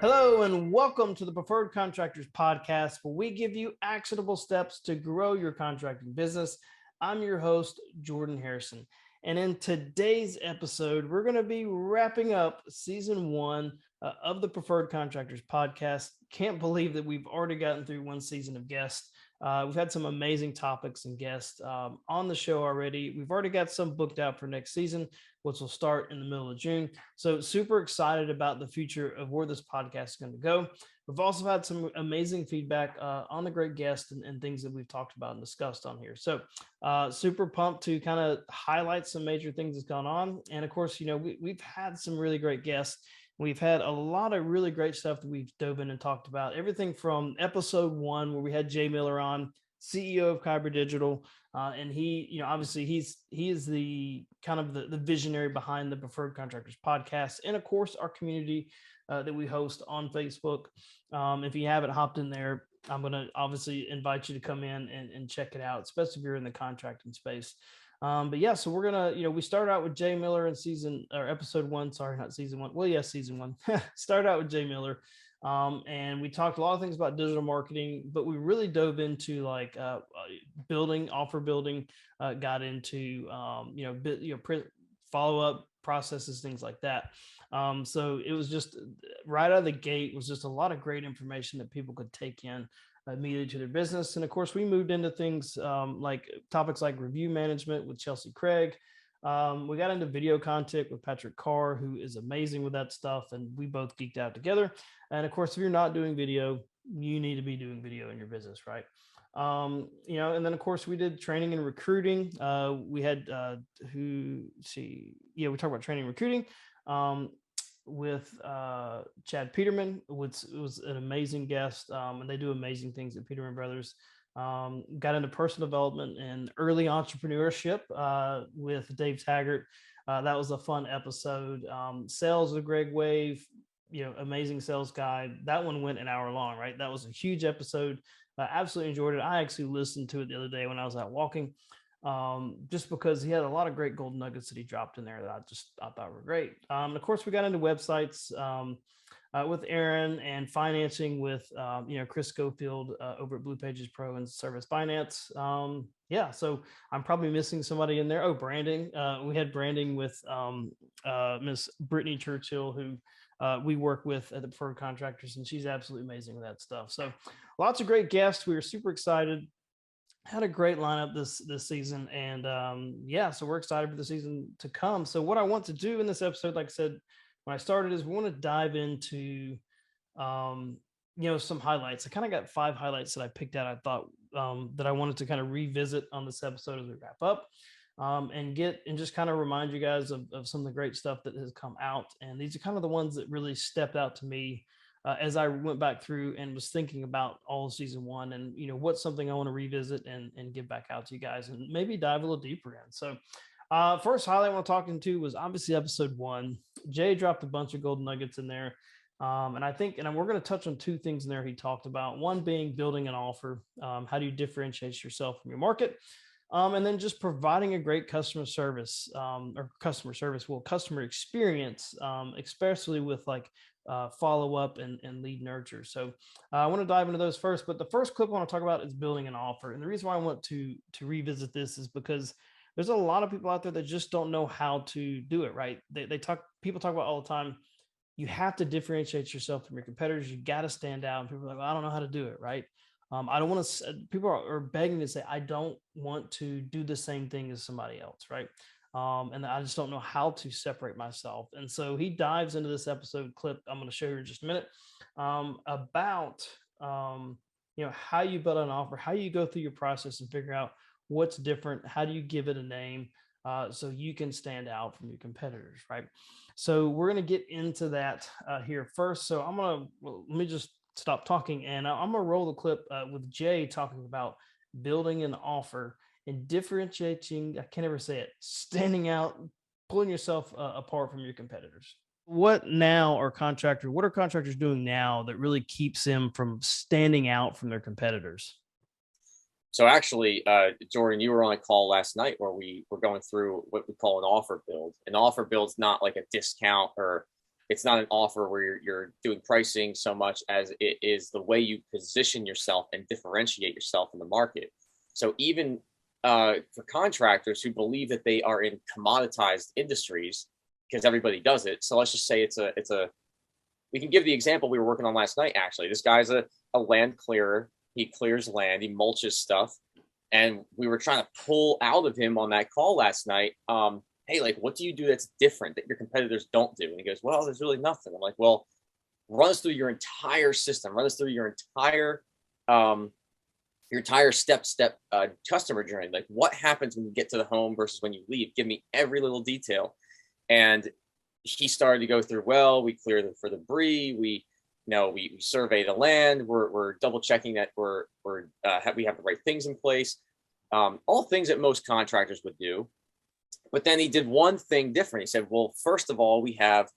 Hello and welcome to the Preferred Contractors Podcast, where we give you actionable steps to grow your contracting business. I'm your host, Jordan Harrison. And in today's episode, we're going to be wrapping up season one of the Preferred Contractors Podcast. Can't believe that we've already gotten through one season of guests. We've had some amazing topics and guests on the show already. We've already got some booked out for next season, which will start in the middle of June. So super excited about the future of where this podcast is going to go. We've also had some amazing feedback on the great guests and things that we've talked about and discussed on here. So super pumped to kind of highlight some major things that's gone on. And of course, we've had some really great guests. We've had a lot of really great stuff that we've dove in and talked about. Everything from episode 1, where we had Jay Miller on, CEO of Kyber Digital, and he, obviously he is the kind of the visionary behind the Preferred Contractors Podcast, and of course our community that we host on Facebook. If you haven't hopped in there, I'm going to obviously invite you to come in and check it out, especially if you're in the contracting space. But yeah, so we're gonna, we started out with Jay Miller in episode 1. Sorry, not season 1. Well, yes, season 1. Started out with Jay Miller, and we talked a lot of things about digital marketing, but we really dove into like building, offer building, got into follow up processes, things like that. So it was just right out of the gate was just a lot of great information that people could take in immediately to their business. And of course, we moved into things like topics like review management with Chelsea Craig. We got into video content with Patrick Carr, who is amazing with that stuff. And we both geeked out together. And of course, if you're not doing video, you need to be doing video in your business, right? And then of course we did training and recruiting. We had we talked about training and recruiting. With Chad Peterman, which was an amazing guest, and they do amazing things at Peterman Brothers. Got into personal development and early entrepreneurship with Dave Taggart. That was a fun episode. Sales with Greg Wave, amazing sales guy. That one went an hour long, right? That was a huge episode. Absolutely enjoyed it. I actually listened to it the other day when I was out walking. Just because he had a lot of great gold nuggets that he dropped in there that I thought were great. And of course, we got into websites with Aaron and financing with Chris Schofield over at Blue Pages Pro and Service Finance. So I'm probably missing somebody in there. Oh, branding. We had branding with Miss Brittany Churchill, who we work with at the Preferred Contractors, and she's absolutely amazing with that stuff. So lots of great guests. We were super excited. Had a great lineup this season, and so we're excited for the season to come. So what I want to do in this episode, like I said when I started, is we want to dive into some highlights. I kind of got 5 highlights that I picked out. I thought that I wanted to kind of revisit on this episode as we wrap up, and just kind of remind you guys of some of the great stuff that has come out. And these are kind of the ones that really stepped out to me as I went back through and was thinking about all of season 1, and what's something I want to revisit and give back out to you guys and maybe dive a little deeper in. So first highlight I want to talk into was obviously episode 1. Jay dropped a bunch of gold nuggets in there. And I think, and we're going to touch on 2 things in there he talked about. One being building an offer. How do you differentiate yourself from your market? And then just providing a great customer experience, especially with like follow up and lead nurture. So I want to dive into those first, but the first clip I want to talk about is building an offer. And the reason why I want to revisit this is because there's a lot of people out there that just don't know how to do it right. People talk about all the time, you have to differentiate yourself from your competitors. You got to stand out. And people are like, well, I don't know how to do it, right? I don't want to, people are begging to say, I don't want to do the same thing as somebody else, right? And I just don't know how to separate myself. And so he dives into this episode clip I'm going to show you in just a minute about, how you build an offer, how you go through your process and figure out what's different. How do you give it a name so you can stand out from your competitors, right? So we're going to get into that here first. So let me just stop talking, and I'm going to roll the clip with Jay talking about building an offer and differentiating, I can't ever say it, standing out, pulling yourself apart from your competitors. What are contractors doing now that really keeps them from standing out from their competitors? So actually, Jordan, you were on a call last night where we were going through what we call an offer build. An offer build's not like a discount or It's not an offer where you're doing pricing so much as it is the way you position yourself and differentiate yourself in the market. So even for contractors who believe that they are in commoditized industries, because everybody does it. So let's just say we can give the example we were working on last night. Actually, this guy's a land clearer. He clears land, he mulches stuff. And we were trying to pull out of him on that call last night. Hey, like, what do you do that's different that your competitors don't do? And he goes, well, there's really nothing. I'm like, well, run us through your entire system, run us through your entire step customer journey. Like, what happens when you get to the home versus when you leave? Give me every little detail. And he started to go through, well, we clear for debris, we survey the land, we're double checking that we have the right things in place, all things that most contractors would do. But then he did one thing different. He said, well, first of all, we have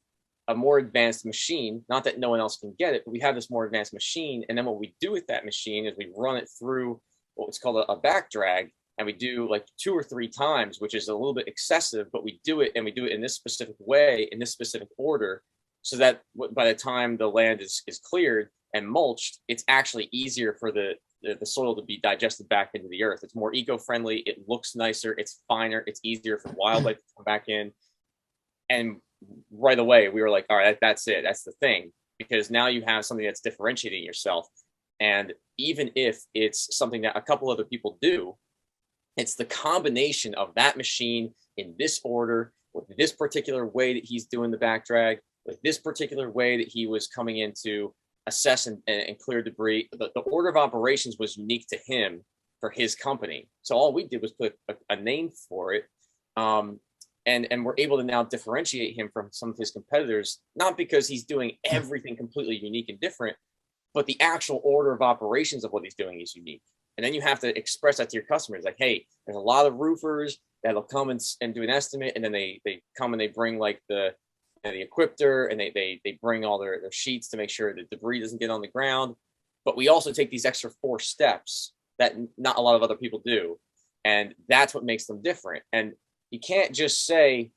a more advanced machine, not that no one else can get it, but we have this more advanced machine. And then what we do with that machine is we run it through what's called a back drag. And we do like 2 or 3 times, which is a little bit excessive, but we do it in this specific way, in this specific order, so that by the time the land is cleared and mulched, it's actually easier for the soil to be digested back into the earth. It's more eco-friendly. It looks nicer. It's finer. It's easier for wildlife to come back in. And right away, we were like, all right, that's it. That's the thing. Because now you have something that's differentiating yourself. And even if it's something that a couple other people do, it's the combination of that machine in this order, with this particular way that he's doing the back drag, with this particular way that he was coming in to assess and clear debris. The order of operations was unique to him for his company. So all we did was put a name for it. And we're able to now differentiate him from some of his competitors, not because he's doing everything completely unique and different, but the actual order of operations of what he's doing is unique. And then you have to express that to your customers, like, hey, there's a lot of roofers that'll come and do an estimate, and then they come and they bring like the equipter, and they bring all their sheets to make sure that debris doesn't get on the ground. But we also take these extra 4 steps that not a lot of other people do, and that's what makes them different. And you can't just say,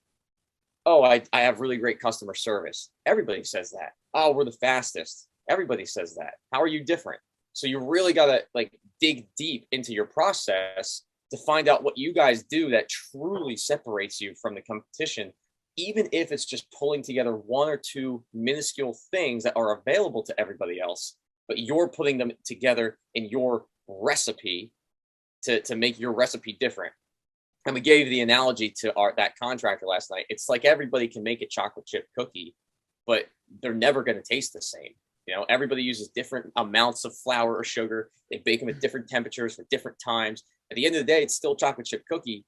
oh, I have really great customer service. Everybody says that. Oh, we're the fastest. Everybody says that. How are you different? So you really got to like dig deep into your process to find out what you guys do that truly separates you from the competition, even if it's just pulling together 1 or 2 minuscule things that are available to everybody else, but you're putting them together in your recipe to make your recipe different. And we gave the analogy to that contractor last night. It's like everybody can make a chocolate chip cookie, but they're never going to taste the same. You know, everybody uses different amounts of flour or sugar. They bake them at different temperatures for different times. At the end of the day, it's still chocolate chip cookie,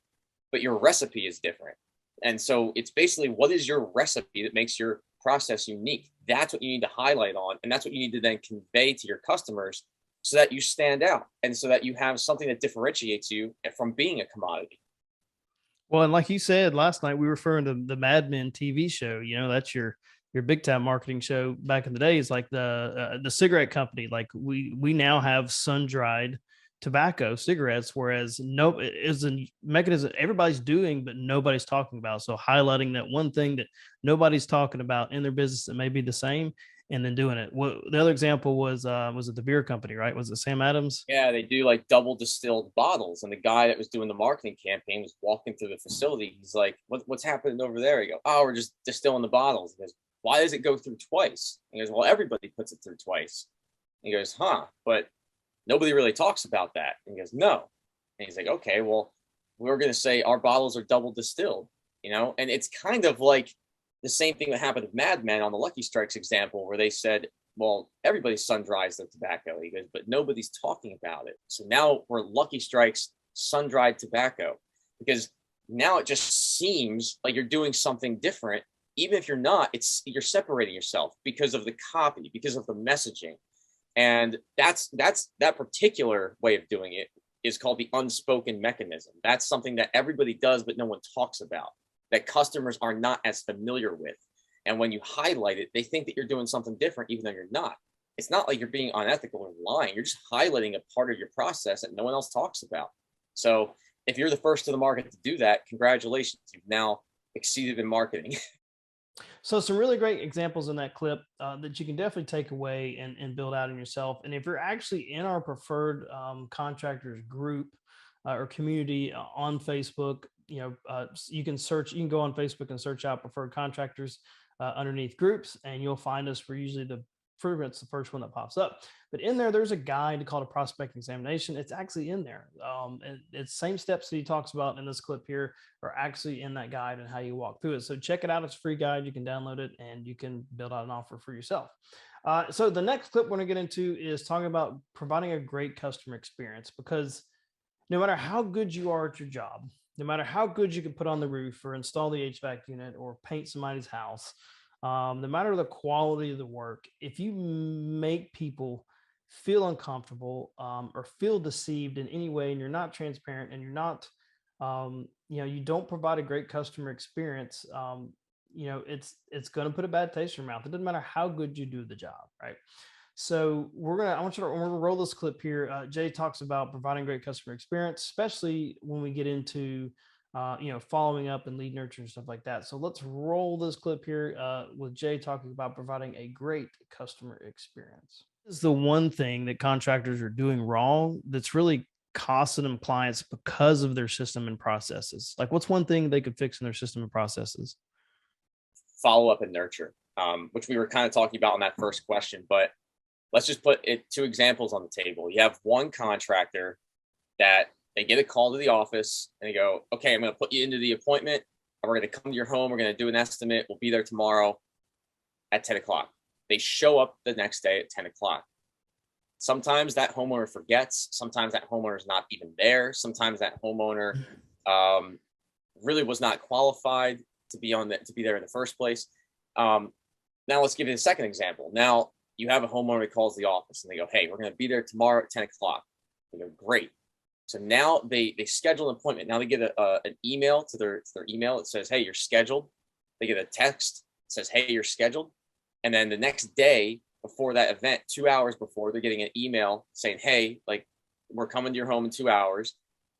but your recipe is different. And so it's basically, what is your recipe that makes your process unique? That's what you need to highlight on. And that's what you need to then convey to your customers so that you stand out and so that you have something that differentiates you from being a commodity. Well, and like you said last night, we were referring to the Mad Men TV show. You know, that's your big time marketing show back in the days, like the cigarette company. Like we now have sun dried tobacco cigarettes, whereas no, it is a mechanism everybody's doing, but nobody's talking about. So highlighting that one thing that nobody's talking about in their business that may be the same, and then doing it. Well, the other example was it the beer company, right? Was it Sam Adams? Yeah, they do like double distilled bottles. And the guy that was doing the marketing campaign was walking through the facility. He's like, what's happening over there? He goes, oh, we're just distilling the bottles. He goes, why does it go through twice? He goes, well, everybody puts it through twice. And he goes, huh, but nobody really talks about that. And he goes, no. And he's like, okay, well, we're going to say our bottles are double distilled, you know? And it's kind of like the same thing that happened with Mad Men on the Lucky Strikes example, where they said, well, everybody sun dries their tobacco. He goes, but nobody's talking about it. So now we're Lucky Strikes sun dried tobacco, because now it just seems like you're doing something different. Even if you're not, you're separating yourself because of the copy, because of the messaging. And that particular way of doing it is called the unspoken mechanism. That's something that everybody does, but no one talks about, that customers are not as familiar with. And when you highlight it, they think that you're doing something different, even though you're not. It's not like you're being unethical or lying. You're just highlighting a part of your process that no one else talks about. So if you're the first to the market to do that, congratulations. You've now exceeded in marketing. So some really great examples in that clip that you can definitely take away and build out in yourself. And if you're actually in our preferred contractors group or community on Facebook, you can search, you can go on Facebook and search out preferred contractors underneath groups, and you'll find us. We're usually the pretty much the first one that pops up. But in there, there's a guide called a prospect examination. It's actually in there. And it's same steps that he talks about in this clip here are actually in that guide and how you walk through it. So check it out. It's a free guide. You can download it and you can build out an offer for yourself. So the next clip we're going to get into is talking about providing a great customer experience, because no matter how good you are at your job, no matter how good you can put on the roof or install the HVAC unit or paint somebody's house, no matter the quality of the work, if you make people feel uncomfortable or feel deceived in any way, and you're not transparent and you're not, you don't provide a great customer experience, it's going to put a bad taste in your mouth. It doesn't matter how good you do the job, right? So I want you to, we're gonna roll this clip here. Jay talks about providing great customer experience, especially when we get into, following up and lead nurture and stuff like that. So let's roll this clip here with Jay talking about providing a great customer experience. This is the one thing that contractors are doing wrong that's really costing them clients because of their system and processes. Like, what's one thing they could fix in their system and processes? Follow up and nurture, which we were kind of talking about in that first question, but let's just put it two examples on the table. You have one contractor that they get a call to the office and they go, okay, I'm going to put you into the appointment. And we're going to come to your home. We're going to do an estimate. We'll be there tomorrow at 10 o'clock. They show up the next day at 10 o'clock. Sometimes that homeowner forgets. Sometimes that homeowner is not even there. Sometimes that homeowner really was not qualified to be there in the first place. Now let's give you a second example. Now, you have a homeowner that calls the office and they go, hey, we're going to be there tomorrow at 10 o'clock. They go, great. So now they schedule an appointment. Now they get an email to their email that says, hey, you're scheduled. They get a text that says, hey, you're scheduled. And then the next day before that event, 2 hours before, they're getting an email saying, hey, like, we're coming to your home in 2 hours.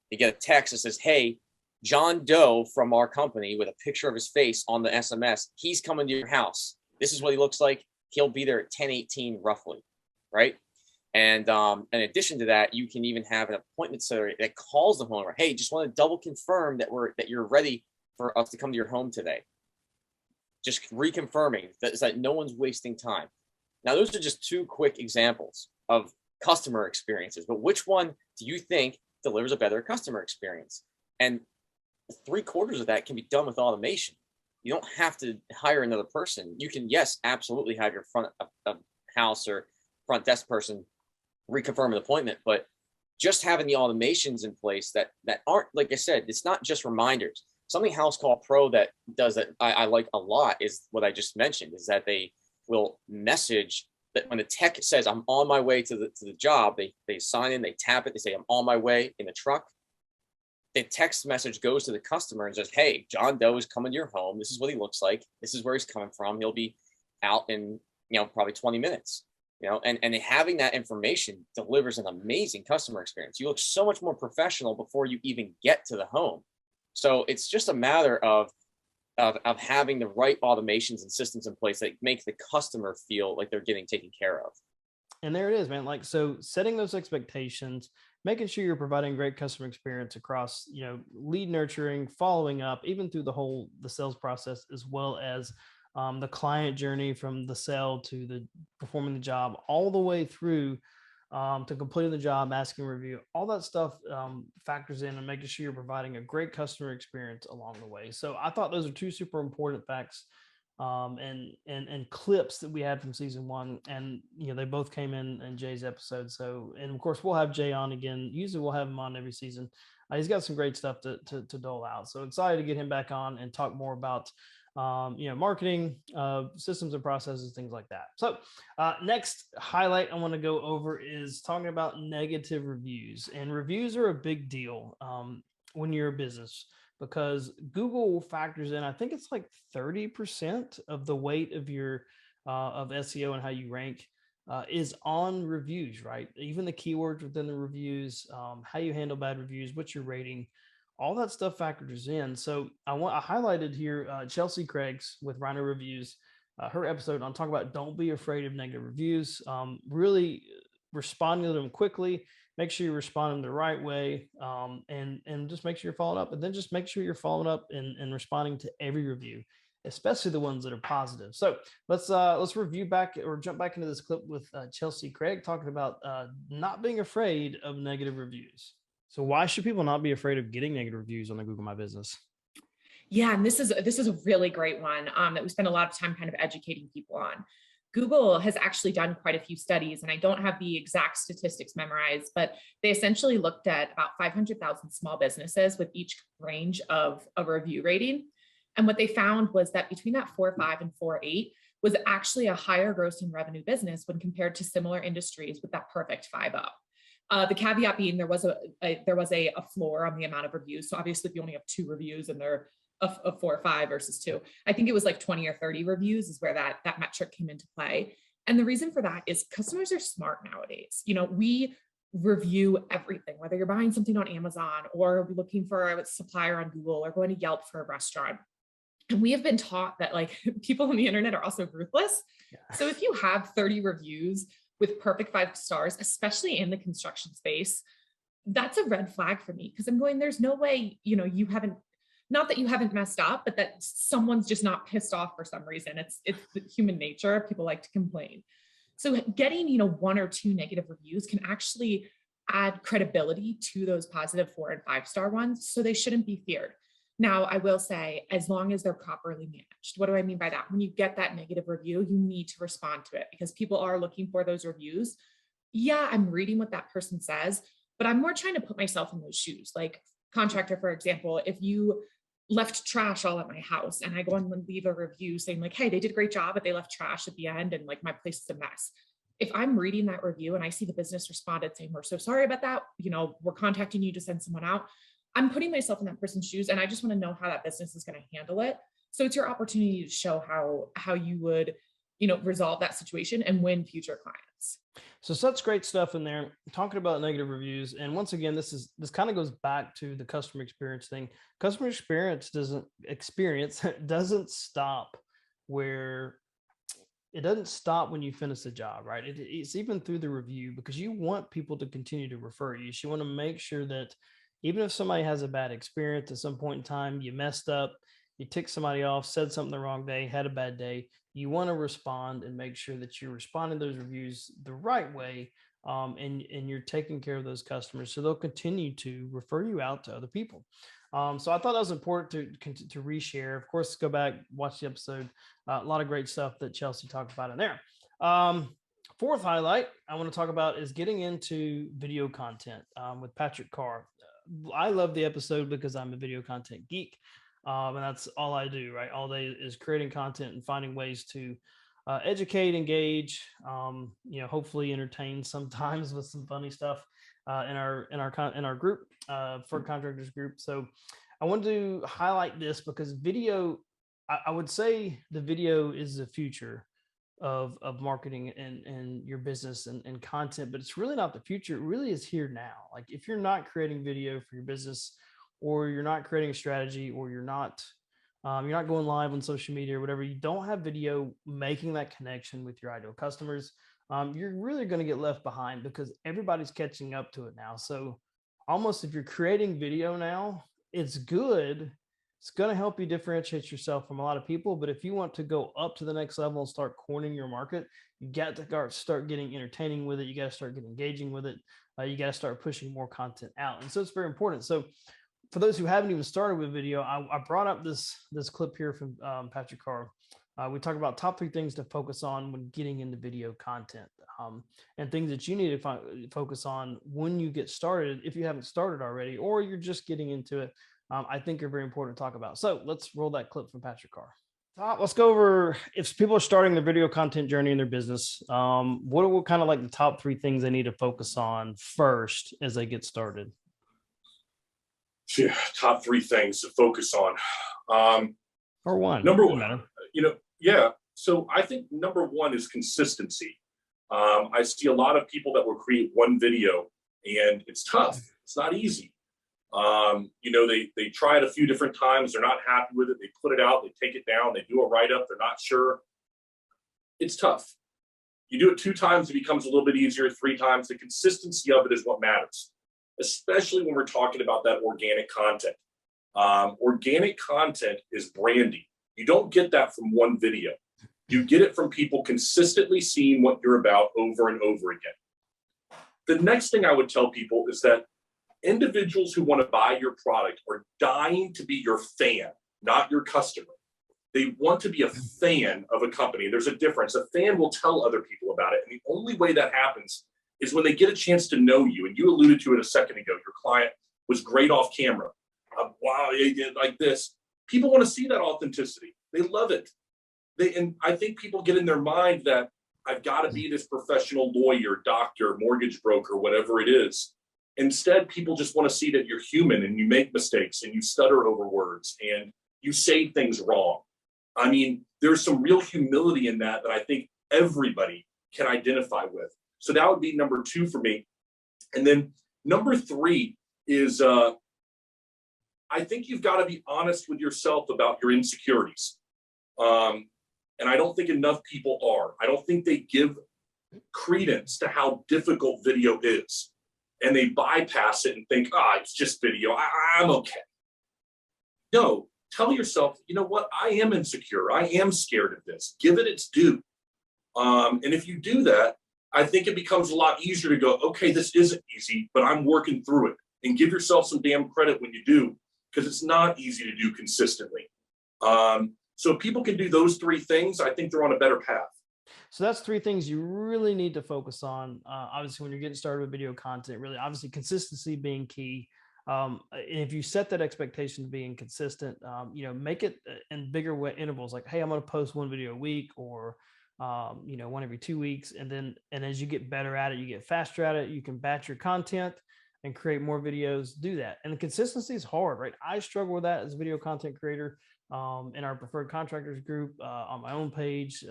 They get a text that says, hey, John Doe from our company with a picture of his face on the SMS, he's coming to your house. This is what he looks like. He'll be there at 10:18 roughly, right? And in addition to that, you can even have an appointment setter that calls the homeowner. Hey, just want to double confirm that you're ready for us to come to your home today. Just reconfirming that no one's wasting time. Now, those are just two quick examples of customer experiences, but which one do you think delivers a better customer experience? And 3/4 of that can be done with automation. You don't have to hire another person. You can, yes, absolutely have your front of house or front desk person reconfirm an appointment, but just having the automations in place that aren't, like I said, it's not just reminders. Something House Call Pro that does that I like a lot is what I just mentioned, is that they will message that when the tech says I'm on my way to the job, they sign in, they tap it, they say I'm on my way in the truck. The text message goes to the customer and says, hey, John Doe is coming to your home. This is what he looks like. This is where he's coming from. He'll be out in, probably 20 minutes, and having that information delivers an amazing customer experience. You look so much more professional before you even get to the home. So it's just a matter of having the right automations and systems in place that make the customer feel like they're getting taken care of. And there it is, man. Like, so setting those expectations, making sure you're providing great customer experience across, lead nurturing, following up, even through the sales process, as well as the client journey from the sale to the performing the job, all the way through to completing the job, asking review, all that stuff factors in and making sure you're providing a great customer experience along the way. So I thought those are two super important facts and clips that we had from season one, and they both came in Jay's episode. So, and of course we'll have Jay on again. Usually we'll have him on every season. He's got some great stuff to dole out. So excited to get him back on and talk more about marketing, systems and processes, things like that. So next highlight I want to go over is talking about negative reviews. And reviews are a big deal when you're a business, because Google factors in, I think it's like 30% of the weight of your of SEO and how you rank is on reviews, right? Even the keywords within the reviews, how you handle bad reviews, what's your rating, all that stuff factors in. So I highlighted here Chelsea Craig's with Rhino Reviews, her episode on talking about don't be afraid of negative reviews. Really responding to them quickly. Make sure you respond in the right way, and just make sure you're following up. And then just make sure you're following up and responding to every review, especially the ones that are positive. So let's review back or jump back into this clip with Chelsea Craig talking about not being afraid of negative reviews. So why should people not be afraid of getting negative reviews on the Google My Business? Yeah, and this is a really great one that we spend a lot of time kind of educating people on. Google has actually done quite a few studies, and I don't have the exact statistics memorized, but they essentially looked at about 500,000 small businesses with each range of a review rating. And what they found was that between that 4.5 and 4.8 was actually a higher gross in revenue business when compared to similar industries with that perfect 5.0. The caveat being there was a floor on the amount of reviews. So obviously, if you only have 2 reviews and they're a 4 or 5 versus 2, I think it was like 20 or 30 reviews is where that metric came into play. And the reason for that is customers are smart nowadays. You know, we review everything, whether you're buying something on Amazon or looking for a supplier on Google or going to Yelp for a restaurant. And we have been taught that like people on the internet are also ruthless. Yeah. So if you have 30 reviews with perfect 5 stars, especially in the construction space, that's a red flag for me, because I'm going, there's no way, you know, you haven't, not that you haven't messed up, but that someone's just not pissed off for some reason. It's human nature. People like to complain. So getting, you know, 1 or 2 negative reviews can actually add credibility to those positive 4 and 5 star ones. So they shouldn't be feared. Now, I will say, as long as they're properly managed. What do I mean by that? When you get that negative review, you need to respond to it, because people are looking for those reviews. Yeah, I'm reading what that person says, but I'm more trying to put myself in those shoes. Like contractor, for example, if you left trash all at my house and I go and leave a review saying like, hey, they did a great job, but they left trash at the end and like my place is a mess. If I'm reading that review and I see the business responded saying, we're so sorry about that, you know, we're contacting you to send someone out, I'm putting myself in that person's shoes, and I just want to know how that business is going to handle it. So it's your opportunity to show how you would, you know, resolve that situation and win future clients. So such great stuff in there, talking about negative reviews. And once again, this kind of goes back to the customer experience thing. Customer experience doesn't stop where it doesn't stop when you finish the job, right? It's even through the review, because you want people to continue to refer you. So you want to make sure that even if somebody has a bad experience at some point in time, you messed up, you ticked somebody off, said something the wrong day, had a bad day, you want to respond and make sure that you're responding to those reviews the right way, and you're taking care of those customers so they'll continue to refer you out to other people. So I thought that was important to reshare. Of course, go back, watch the episode. A lot of great stuff that Chelsea talked about in there. Fourth highlight I want to talk about is getting into video content with Patrick Carr. I love the episode because I'm a video content geek. And that's all I do, right? All day is creating content and finding ways to educate, engage, hopefully entertain sometimes with some funny stuff in our group, for Contractors group. So I wanted to highlight this because video, I would say the video is the future of marketing and your business and content, but it's really not the future. It really is here now. Like if you're not creating video for your business, or you're not creating a strategy, or you're not going live on social media or whatever, you don't have video making that connection with your ideal customers, you're really going to get left behind because everybody's catching up to it now. So almost if you're creating video now, it's good. It's going to help you differentiate yourself from a lot of people. But if you want to go up to the next level and start cornering your market, you got to start getting entertaining with it. You got to start getting engaging with it. You got to start pushing more content out. And so it's very important. So for those who haven't even started with video, I brought up this clip here from Patrick Carr. We talk about top 3 things to focus on when getting into video content, and things that you need to focus on when you get started, if you haven't started already, or you're just getting into it. I think are very important to talk about. So let's roll that clip from Patrick Carr. Let's go over, if people are starting their video content journey in their business, what are kind of like the top 3 things they need to focus on first as they get started? Yeah, top 3 things to focus on. Or one. Number one, so I think number 1 is consistency. I see a lot of people that will create one video, and it's tough. It's not easy. They try it a few different times. They're not happy with it. They put it out, they take it down, they do a write-up, they're not sure. It's tough. You do it 2 times, it becomes a little bit easier. 3 times, the consistency of it is what matters, especially when we're talking about that organic content. Organic content is branding. You don't get that from one video. You get it from people consistently seeing what you're about over and over again. The next thing I would tell people is that individuals who want to buy your product are dying to be your fan, not your customer. They want to be a fan of a company. There's a difference. A fan will tell other people about it. And the only way that happens is when they get a chance to know you. And you alluded to it a second ago. Your client was great off camera. Wow, like this. People want to see that authenticity. They love it. And I think people get in their mind that I've got to be this professional lawyer, doctor, mortgage broker, whatever it is. Instead, people just want to see that you're human and you make mistakes and you stutter over words and you say things wrong. I mean, there's some real humility in that I think everybody can identify with. So that would be number 2 for me. And then number 3 is I think you've got to be honest with yourself about your insecurities. And I don't think enough people are. I don't think they give credence to how difficult video is. And they bypass it and think, it's just video. I'm okay. No, tell yourself, you know what? I am insecure. I am scared of this. Give it its due. And if you do that, I think it becomes a lot easier to go, okay, this isn't easy, but I'm working through it. And give yourself some damn credit when you do, because it's not easy to do consistently. So if people can do those 3 things, I think they're on a better path. So that's 3 things you really need to focus on. Obviously, when you're getting started with video content, really, obviously, consistency being key. And if you set that expectation to being consistent, make it in bigger intervals. Like, hey, I'm going to post 1 video a week, or 1 every 2 weeks. And as you get better at it, you get faster at it. You can batch your content and create more videos. Do that. And the consistency is hard, right? I struggle with that as a video content creator. In our Preferred Contractors group, on my own page,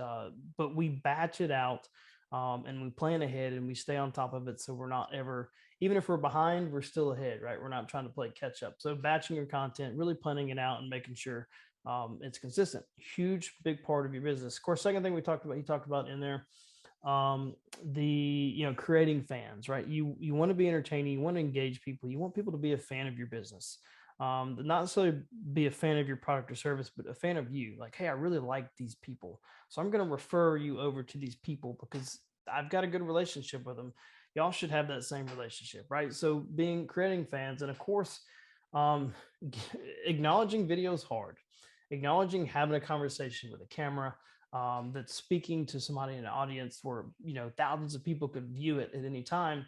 but we batch it out and we plan ahead and we stay on top of it. So we're not ever, even if we're behind, we're still ahead, right? We're not trying to play catch up. So batching your content, really planning it out and making sure it's consistent. Huge, big part of your business. Of course, second thing he talked about in there, creating fans, right? You want to be entertaining, you want to engage people, you want people to be a fan of your business. Not necessarily be a fan of your product or service, but a fan of you. Like, hey, I really like these people, so I'm going to refer you over to these people because I've got a good relationship with them. Y'all should have that same relationship, right? So creating fans, and of course, acknowledging video is hard. Acknowledging having a conversation with a camera that's speaking to somebody in an audience where thousands of people could view it at any time.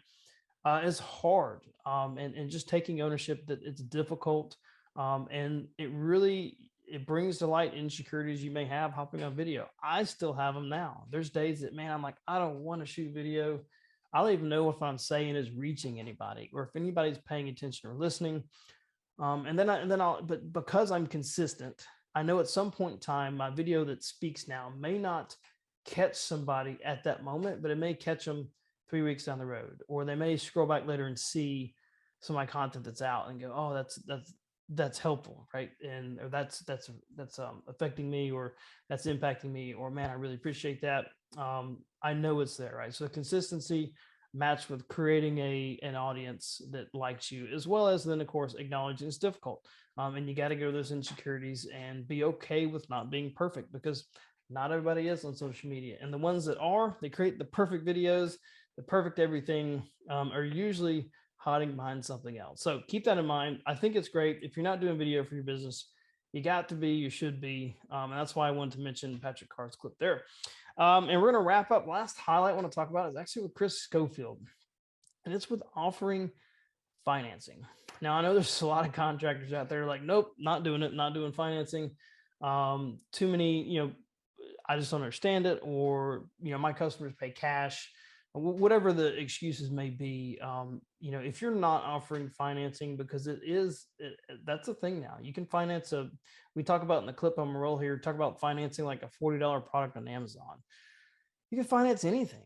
Is hard, and just taking ownership that it's difficult, and it brings to light insecurities you may have hopping on video. I still have them now. There's days that, man, I'm like, I don't want to shoot video. I don't even know if I'm saying is reaching anybody or if anybody's paying attention or listening. But because I'm consistent, I know at some point in time, my video that speaks now may not catch somebody at that moment, but it may catch them 3 weeks down the road, or they may scroll back later and see some of my content that's out and go, oh, that's helpful, right? And or that's affecting me, or that's impacting me, or man, I really appreciate that. I know it's there, right? So consistency matched with creating an audience that likes you, as well as then of course acknowledging it's difficult, and you got to go to those insecurities and be okay with not being perfect, because not everybody is on social media, and the ones that are, they create the perfect videos, the perfect everything, are usually hiding behind something else. So keep that in mind. I think it's great. If you're not doing video for your business, you should be. And that's why I wanted to mention Patrick Carr's clip there. And we're going to wrap up. Last highlight I want to talk about is actually with Chris Schofield, and it's with offering financing. Now, I know there's a lot of contractors out there like, nope, not doing it, not doing financing. Too many, I just don't understand it, or, my customers pay cash. Whatever the excuses may be, if you're not offering financing, because that's a thing now. You can finance we talk about in the clip on Morel here, talk about financing like a $40 product on Amazon. You can finance anything,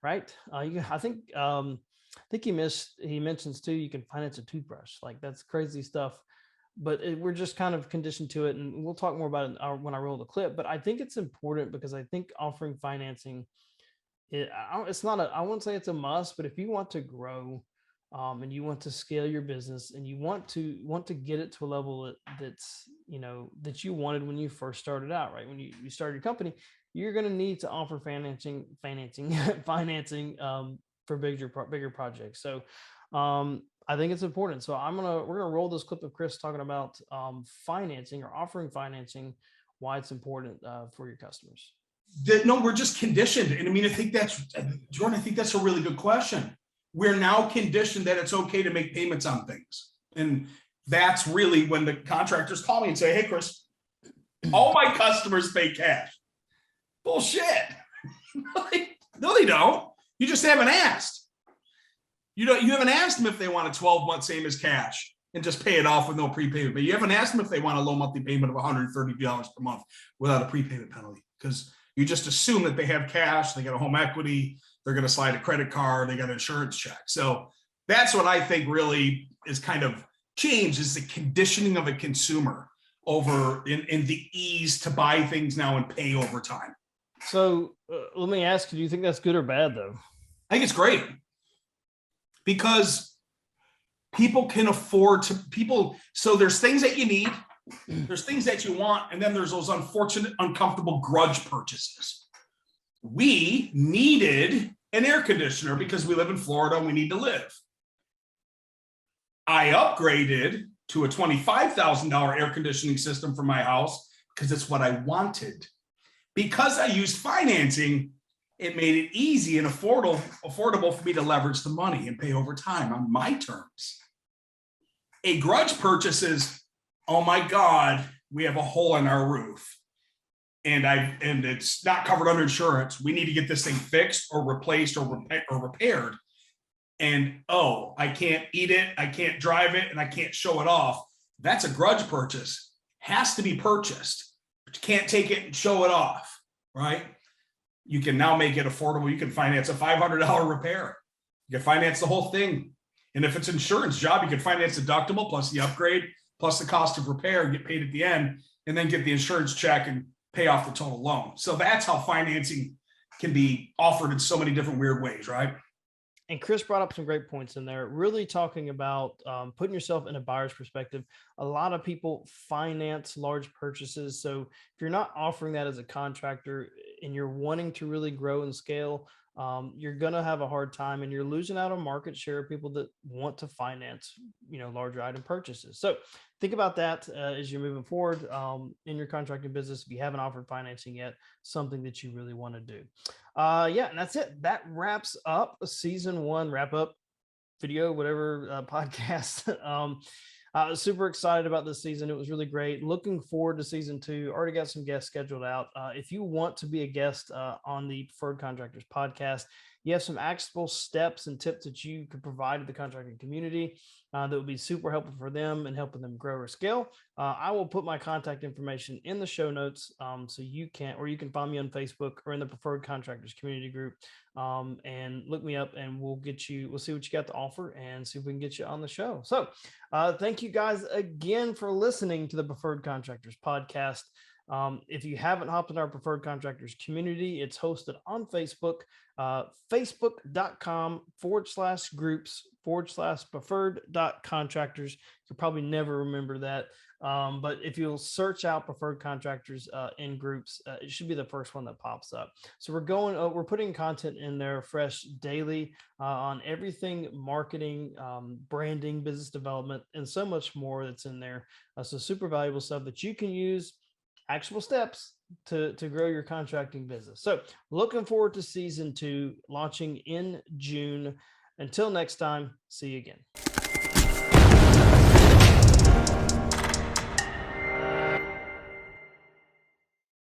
right? I think I think he mentions too, you can finance a toothbrush. Like that's crazy stuff, but we're just kind of conditioned to it. And we'll talk more about it when I roll the clip, but I think it's important because I think offering financing, it's not I won't say it's a must, but if you want to grow, and you want to scale your business and you want to get it to a level that's, that you wanted when you first started out, right? When you started your company, you're going to need to offer financing, financing, for bigger projects. So, I think it's important. So we're going to roll this clip of Chris talking about, financing or offering financing, why it's important, for your customers. No, we're just conditioned. And I mean, Jordan, I think that's a really good question. We're now conditioned that it's okay to make payments on things. And that's really when the contractors call me and say, hey, Chris, all my customers pay cash. Bullshit. No, they don't. You just haven't asked. You haven't asked them if they want a 12-month same as cash and just pay it off with no prepayment. But you haven't asked them if they want a low monthly payment of $130 per month without a prepayment penalty, because you just assume that they have cash, they got a home equity, they're going to slide a credit card, they got an insurance check. So that's what I think really is kind of changed, is the conditioning of a consumer over in the ease to buy things now and pay over time. So let me ask you, do you think that's good or bad though? I think it's great because people can afford to so there's things that you need, there's things that you want, and then there's those unfortunate, uncomfortable grudge purchases. We needed an air conditioner because we live in Florida and we need to live. I upgraded to a $25,000 air conditioning system for my house because it's what I wanted. Because I used financing, it made it easy and affordable for me to leverage the money and pay over time on my terms. A grudge purchase is, oh my God, we have a hole in our roof and it's not covered under insurance. We need to get this thing fixed or replaced or repaired. And I can't eat it, I can't drive it, and I can't show it off. That's a grudge purchase. Has to be purchased, but you can't take it and show it off, right? You can now make it affordable. You can finance a $500 repair. You can finance the whole thing. And if it's an insurance job, you can finance deductible plus the upgrade, plus the cost of repair, get paid at the end, and then get the insurance check and pay off the total loan. So that's how financing can be offered in so many different weird ways, right? And Chris brought up some great points in there, really talking about putting yourself in a buyer's perspective. A lot of people finance large purchases. So if you're not offering that as a contractor and you're wanting to really grow and scale, you're going to have a hard time and you're losing out on market share of people that want to finance, larger item purchases. So think about that as you're moving forward in your contracting business. If you haven't offered financing yet, something that you really want to do. And that's it. That wraps up season 1 wrap up video, whatever podcast. Super excited about this season. It was really great. Looking forward to season 2. Already got some guests scheduled out. If you want to be a guest on the Preferred Contractors Podcast, you have some actionable steps and tips that you could provide to the contracting community that would be super helpful for them and helping them grow or scale. I will put my contact information in the show notes so you can find me on Facebook or in the Preferred Contractors community group and look me up and we'll see what you got to offer and see if we can get you on the show. So thank you guys again for listening to the Preferred Contractors Podcast. If you haven't hopped in our Preferred Contractors community, it's hosted on Facebook, facebook.com/groups/preferred.contractors. You'll probably never remember that. But if you'll search out Preferred Contractors in groups, it should be the first one that pops up. So we're putting content in there fresh daily on everything marketing, branding, business development, and so much more that's in there. So super valuable stuff that you can use. Actual steps to grow your contracting business. So looking forward to season 2 launching in June. Until next time, see you again.